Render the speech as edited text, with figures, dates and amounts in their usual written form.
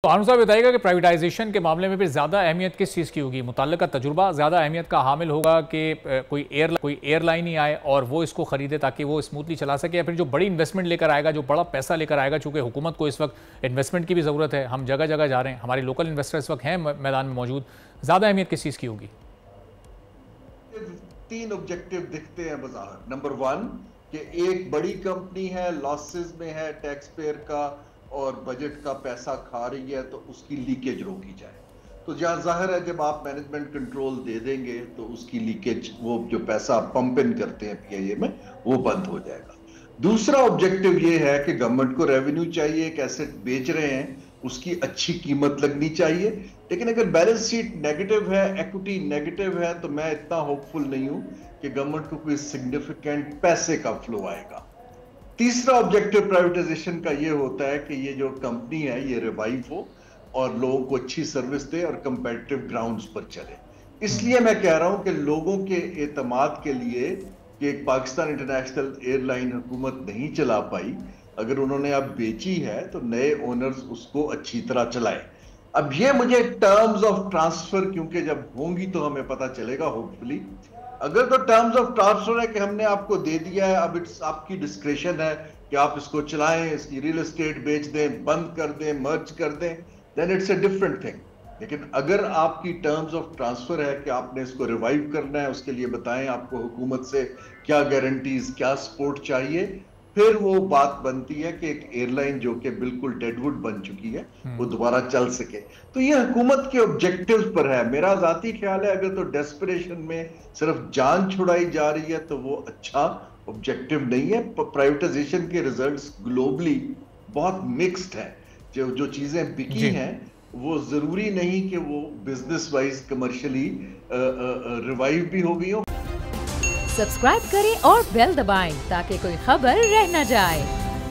तो आनू साहब बताइएगा कि प्राइवेटाइजेशन के मामले में फिर ज़्यादा अहमियत किस चीज़ की होगी? मुतल्लिका तजुर्बा ज़्यादा अहमियत का हामिल होगा कि कोई एयरलाइन ही आए और वो इसको ख़रीदे ताकि वो स्मूथली चला सके, या फिर जो बड़ी इन्वेस्टमेंट लेकर आएगा, जो बड़ा पैसा लेकर आएगा, चूँकि हुकूमत को इस वक्त इन्वेस्टमेंट की भी ज़रूरत है, हम जगह जगह जा रहे हैं, हमारे लोकल इन्वेस्टर इस वक्त हैं मैदान में मौजूद, ज़्यादा अहमियत किस चीज़ की होगी? तीन ऑब्जेक्टिव दिखते हैं बाजार। नंबर वन कि एक बड़ी कंपनी है, लॉसेस में है, टैक्स पेयर का और बजट का पैसा खा रही है, तो उसकी लीकेज रोकी जाए। तो जहां जाहिर है जब आप मैनेजमेंट कंट्रोल दे देंगे तो उसकी लीकेज, वो जो पैसा पंप इन करते हैं पीआईए में, वो बंद हो जाएगा। दूसरा ऑब्जेक्टिव ये है कि गवर्नमेंट को रेवेन्यू चाहिए, एक एसेट बेच रहे हैं, उसकी अच्छी कीमत लगनी चाहिए। लेकिन अगर बैलेंस शीट नेगेटिव है, इक्विटी नेगेटिव है, तो मैं इतना होपफुल नहीं हूं कि गवर्नमेंट को कोई सिग्निफिकेंट पैसे का फ्लो आएगा। तीसरा ऑब्जेक्टिव प्राइवेटाइजेशन का ये होता है कि ये जो कंपनी है ये रिवाइव हो और लोगों को अच्छी सर्विस दे और कंपेटिटिव ग्राउंड्स पर चले। इसलिए मैं कह रहा हूं कि लोगों के एतमाद के लिए कि पाकिस्तान इंटरनेशनल एयरलाइन हुकूमत नहीं चला पाई, अगर उन्होंने अब बेची है तो नए ओनर्स उसको अच्छी तरह चलाए। अब ये मुझे टर्म्स ऑफ ट्रांसफर, क्योंकि जब होंगी तो हमें पता चलेगा होपफुली। अगर तो टर्म्स ऑफ ट्रांसफर है कि हमने आपको दे दिया है, अब इट्स आपकी डिस्क्रेशन है कि आप इसको चलाएं, इसकी रियल एस्टेट बेच दें, बंद कर दें, मर्ज कर दें, then it's a different thing. लेकिन अगर आपकी टर्म्स ऑफ ट्रांसफर है कि आपने इसको रिवाइव करना है, उसके लिए बताएं आपको हुकूमत से क्या गारंटीज, क्या सपोर्ट चाहिए, फिर वो बात बनती है कि एक एयरलाइन जो कि बिल्कुल डेडवुड बन चुकी है वो दोबारा चल सके। तो ये हुकूमत के ऑब्जेक्टिव्स पर है। मेरा जाती ख्याल है अगर तो डेस्परेशन में सिर्फ जान छुड़ाई जा रही है तो वो अच्छा ऑब्जेक्टिव नहीं है। प्राइवेटाइजेशन के रिजल्ट्स ग्लोबली बहुत मिक्स्ड हैं। जो चीजें बिकी हैं वो जरूरी नहीं कि वो बिजनेस वाइज कमर्शियली रिवाइव भी हो गई हो। सब्सक्राइब करें और बेल दबाएं ताकि कोई खबर रह न जाए।